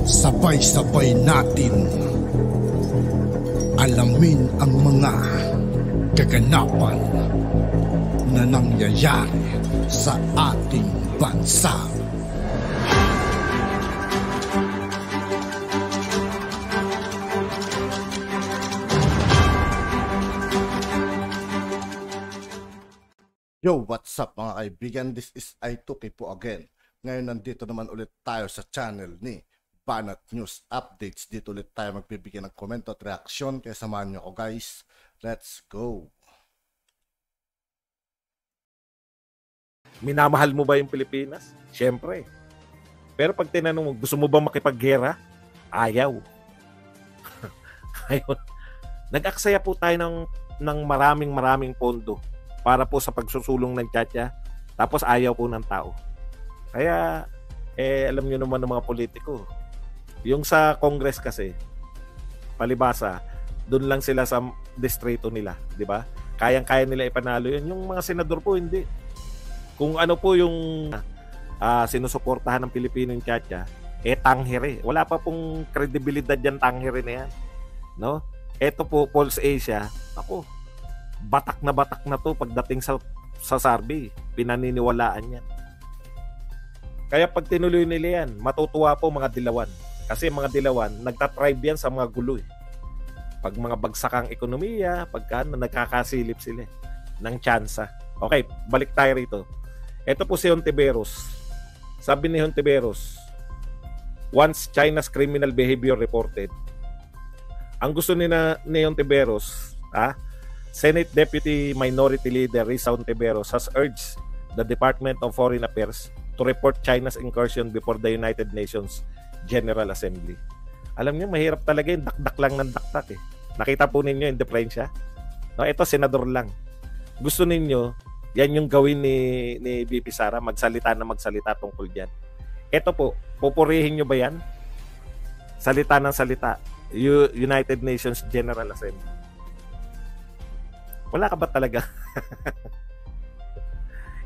Sabay-sabay natin alamin ang mga kaganapan na nangyayari sa ating bansa. Yo, what's up mga kaibigan? This is I2K po again. Ngayon nandito naman ulit tayo sa channel ni Banat News Updates. Dito ulit tayo magbibigay ng komento at reaksyon. Kaya samahan nyo ako guys. Let's go! Minamahal mo ba yung Pilipinas? Siyempre. Pero pag tinanong mo, gusto mo ba makipaggera? Ayaw. Ayun. Nag-aksaya po tayo ng maraming pondo para po sa pagsusulong ng tiyatya. Tapos ayaw po ng tao. Kaya, alam nyo naman ng mga politiko. Yung sa Congress kasi, palibasa, doon lang sila sa distrito nila. Di ba? Kayang-kaya nila ipanalo yun. Yung mga senador po, hindi. Kung ano po yung sinusuportahan ng Pilipino yung tiyatya, tanghere. Wala pa pong kredibilidad yan, tanghere na yan. No? Eto po, Pulse Asia, ako, batak na to pagdating sa survey. Pinaniniwalaan yan. Kaya pag tinuloy nila yan, matutuwa po mga dilawan. Kasi mga dilawan, nagtatribe yan sa mga gulo. Pag mga bagsakang ekonomiya, pagka nagkakasilip sila ng tsansa. Okay, balik tayo rito. Ito po si Hontiveros. Sabi ni Hontiveros, once China's criminal behavior reported, ang gusto ni Hontiveros, Senate Deputy Minority Leader Risa Hontiveros has urged the Department of Foreign Affairs to report China's incursion before the United Nations General Assembly. Alam niyo, mahirap talaga yung dakdak lang ng dakdak eh. Nakita po ninyo yung diferensya? No, ito, senador lang. Gusto ninyo, yan yung gawin ni VP Sara, magsalita tungkol dyan. Ito po, pupurihin nyo ba yan? Salita ng salita. United Nations General Assembly. Wala ka ba talaga?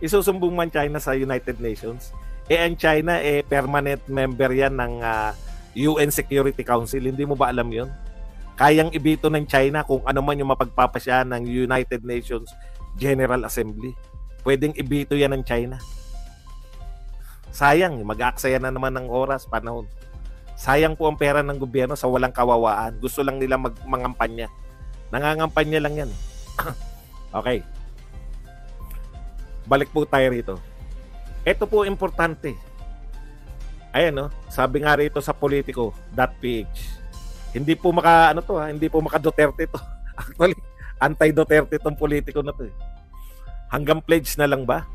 Isusumbong man China sa United Nations. Ang China, permanent member yan ng UN Security Council. Hindi mo ba alam yun? Kayang ibito ng China kung ano man yung mapagpapasya ng United Nations General Assembly. Pwedeng ibito yan ng China. Sayang, mag-aaksaya na naman ng oras, panahon. Sayang po ang pera ng gobyerno sa walang kawawaan. Gusto lang nila mangampanya. Nangangampanya lang yan. Okay. Balik po tayo rito. Ito po importante. Ayan, no? Sabi nga rito sa politico.ph. Hindi po hindi po maka Duterte to. Actually, anti-Duterte tong politiko na to. Hanggang pledge na lang ba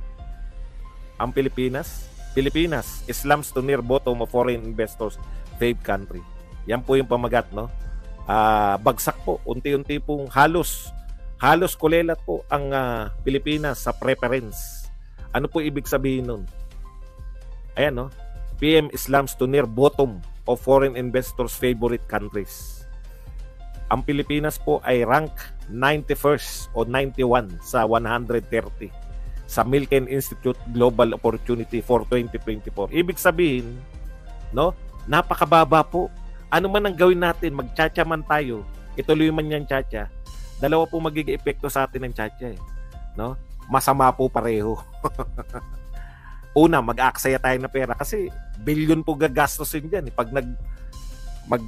ang Pilipinas? Pilipinas slumps to near bottom of foreign investors' fave country. Yan po yung pamagat, no? Bagsak po. Unti-unti pong halos kulelat po ang Pilipinas sa preference. Ano po ibig sabihin nun? Ayan, no? PM slumps to near bottom of foreign investors' favorite countries. Ang Pilipinas po ay rank 91st o 91 sa 130 sa Milken Institute Global Opportunity for 2024. Ibig sabihin, no? Napakababa po. Ano man ang gawin natin, magtsatsa man tayo, ituloy man yan tsatsa, dalawa po magiging epekto sa atin ng tsatsa eh. No? Masama po pareho. Una, mag-aaksaya tayo na pera kasi billion po gagastosin dyan. Pag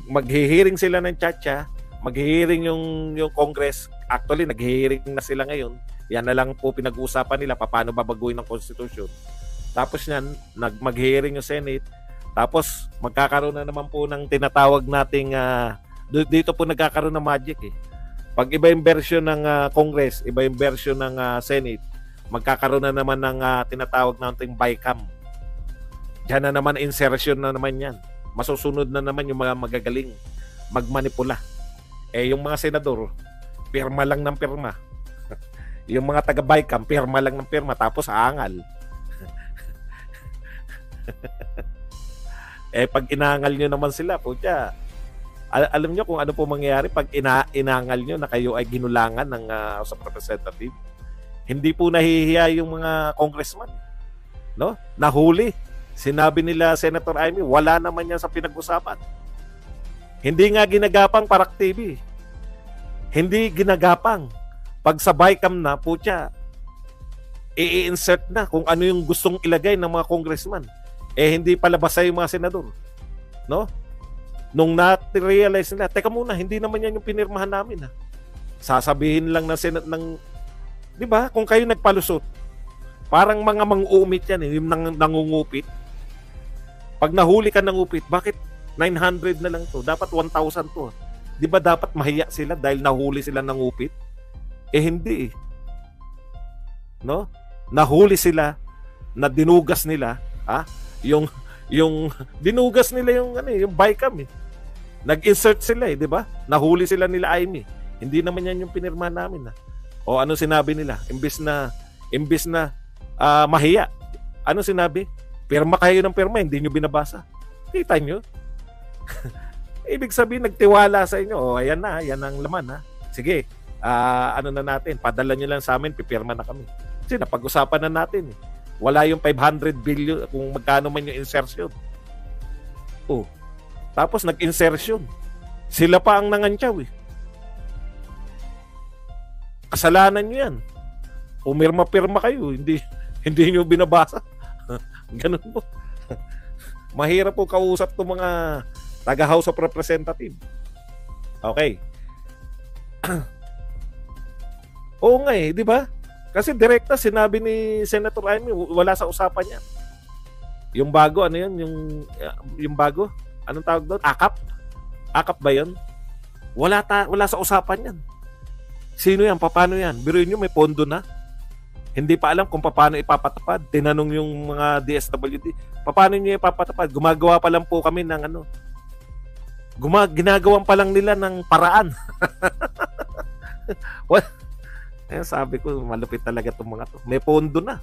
maghihiring sila ng tsatsa, maghihiring yung Congress, actually naghihiring na sila ngayon. Yan na lang po pinag-uusapan nila paano babaguhin ng Constitution. Tapos yan, maghihiring yung Senate. Tapos magkakaroon na naman po ng tinatawag nating dito po nagkakaroon ng magic eh. Pag iba yung version ng Congress, iba yung version ng Senate, magkakaroon na naman ng tinatawag nating BICAM. Diyan na naman insertion na naman yan. Masusunod na naman yung mga magagaling magmanipula. Yung mga senador, pirma lang ng pirma. Yung mga taga-BICAM, pirma lang ng pirma tapos aangal. Pag inaangal nyo naman sila, putya, alam nyo kung ano po mangyayari pag inaangal nyo na kayo ay ginulangan ng House of Representatives. Hindi po nahihiya yung mga congressman, no? Nahuli. Sinabi nila Senator Amy, wala naman yan sa pinag-usapan. Hindi nga ginagapang Parak TV. Hindi ginagapang. Pag sa BICAM na, putya, i-insert na kung ano yung gustong ilagay ng mga congressman. Hindi palabas yung mga senador. No? Nung na-realize nila, teka muna, hindi naman yan yung pinirmahan namin. Ha? Sasabihin lang ng Senate ng, di ba, kung kayo nagpalusot, parang mga mang-uumit yan, yung nangungupit. Pag nahuli ka ng upit, bakit 900 na lang to? Dapat 1,000 to. Di ba dapat mahiya sila dahil nahuli sila ng upit? Hindi eh. No? Nahuli sila na dinugas nila, yung dinugas nila yung BICAM eh. Nag-insert sila eh, di ba? Nahuli sila nila Amy. Hindi naman yan yung pinirmahan namin. O ano sinabi nila? Imbis na mahiya. Ano sinabi? Pirma kayo ng pirma, hindi nyo binabasa. Kita nyo? Ibig sabihin, nagtiwala sa inyo. O, ayan na, yan ang laman ha. Sige, ano na natin, padala nyo lang sa amin, pipirma na kami. Kasi napag-usapan na natin eh. Wala yung 500 billion kung magkano man yung insertion. Oh. Tapos nag-insertion. Sila pa ang nangantyaw eh. Kasalanan nyo yan. Pumirma-pirma kayo, hindi nyo binabasa. Ganun po. Mahirap po kausap itong mga taga-House of Representative. Okay. Oo nga eh, di ba? Kasi direkta sinabi ni Senator Amy, wala sa usapan yan. Yung bago, ano yun? Yung bago? Anong tawag doon? AKAP? AKAP ba yun? Wala sa usapan yan. Sino yan? Paano yan? Biruin nyo, may pondo na. Hindi pa alam kung paano ipapatupad. Tinanong yung mga DSWD, paano nyo ipapatupad? Gumagawa pa lang po kami ng ano. Ginagawan pa lang nila ng paraan. Well, sabi ko, malupit talaga itong mga to. May pondo na.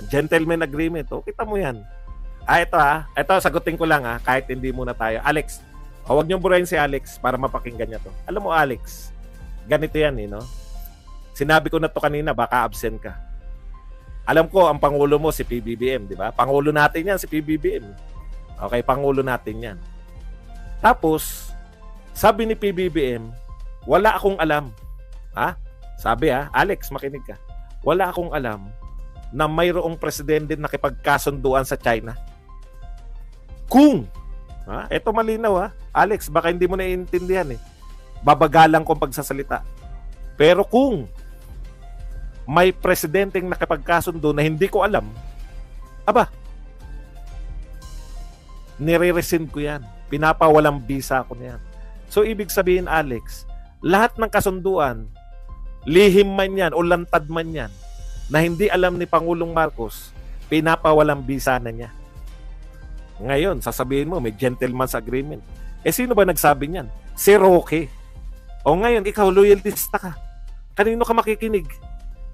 Gentleman agreement. O, kita mo yan. Ito, sagutin ko lang kahit hindi muna tayo. Alex, huwag niyong burahin si Alex para mapakinggan niya to. Alam mo, Alex, ganito yan no? Sinabi ko na to kanina, baka absent ka. Alam ko, ang Pangulo mo si PBBM, di ba? Pangulo natin yan, si PBBM. Okay, Pangulo natin yan. Tapos, sabi ni PBBM, wala akong alam. Sabi Alex, makinig ka. Wala akong alam na mayroong presidente na nakipagkasunduan sa China. Kung, eto malinaw Alex, baka hindi mo naiintindihan eh. Babagalang kong pagsasalita. Pero kung may presidenteng nakipagkasundo na hindi ko alam, nire-rescind ko yan. Pinapawalang visa ko na yan. So, ibig sabihin, Alex, lahat ng kasunduan, lihim man yan o lantad man yan, na hindi alam ni Pangulong Marcos, pinapawalang visa na niya. Ngayon, sasabihin mo, may gentleman's agreement. Sino ba nagsabi niyan? Si Roque. O ngayon, ikaw, loyalista ka. Kanino ka makikinig?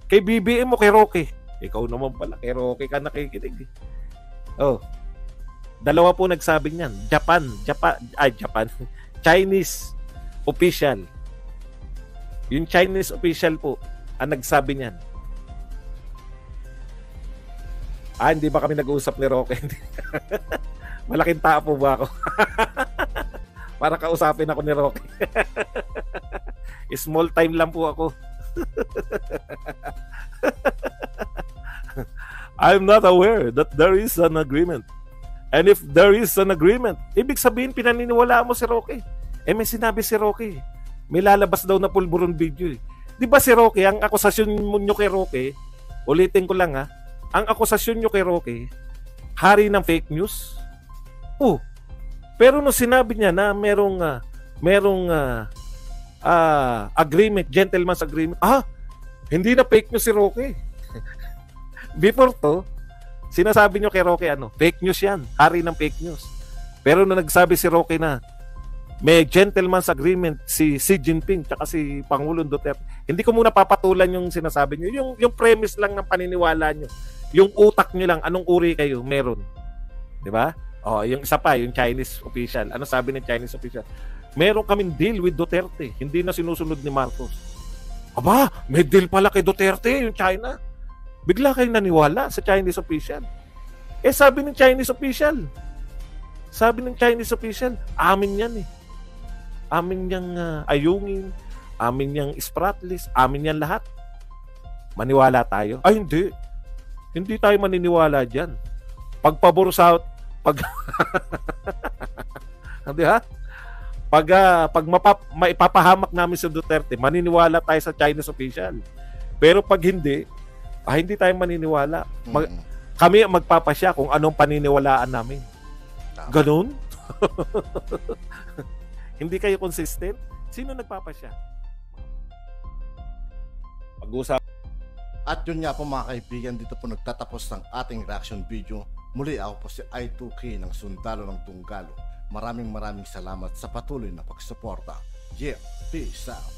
Kay BBM o kay Roque? Ikaw naman pala, kay Roque ka nakikinig. Dalawa po nagsabi niyan. Japan. Chinese official. Yung Chinese official po ang nagsabi niyan. Hindi ba kami nag-uusap ni Roque? Malaking tao po ba ako? Para kausapin ako ni Roque. Small time lang po ako. I'm not aware that there is an agreement. And if there is an agreement, ibig sabihin pinaniniwalaan mo si Roque. May sinabi si Roque. May lalabas daw na pulburon video eh. Di ba si Roque, ang akusasyon nyo kay Roque, ulitin ko lang ang akusasyon nyo kay Roque, hari ng fake news. Pero nung sinabi niya na merong agreement, gentleman's agreement, hindi na fake news si Roque. Before to, sinasabi nyo kay Roque fake news yan, hari ng fake news. Pero nung nagsabi si Roque na may gentleman's agreement si Xi Jinping tsaka si Pangulong Duterte, hindi ko muna papatulan yung sinasabi nyo, yung premise lang ng paniniwala nyo, yung utak nyo lang, anong uri kayo, meron. Diba? Yung isa pa, yung Chinese official. Ano sabi ng Chinese official? Meron kaming deal with Duterte, hindi na sinusunod ni Marcos. May deal pala kay Duterte, yung China. Bigla kayong naniwala sa Chinese official. Sabi ng Chinese official, amin yan eh. Amin niyang ayungin, amin niyang spratless, amin niyang lahat. Maniwala tayo? Ay, hindi. Hindi tayo maniniwala dyan. Pagpabor sa... Hindi ha? Pag maipapahamak namin si Duterte, maniniwala tayo sa Chinese official. Pero pag hindi tayo maniniwala. Kami ang magpapasya kung anong paniniwalaan namin. Ganun? Hindi kayo consistent? Sino nagpapasya? Pag-usap. At yun nga po mga kaibigan, dito po nagtatapos ng ating reaction video. Muli ako po si I2K ng Sundalo ng Tunggalo. Maraming salamat sa patuloy na pagsuporta. Yeah, peace out.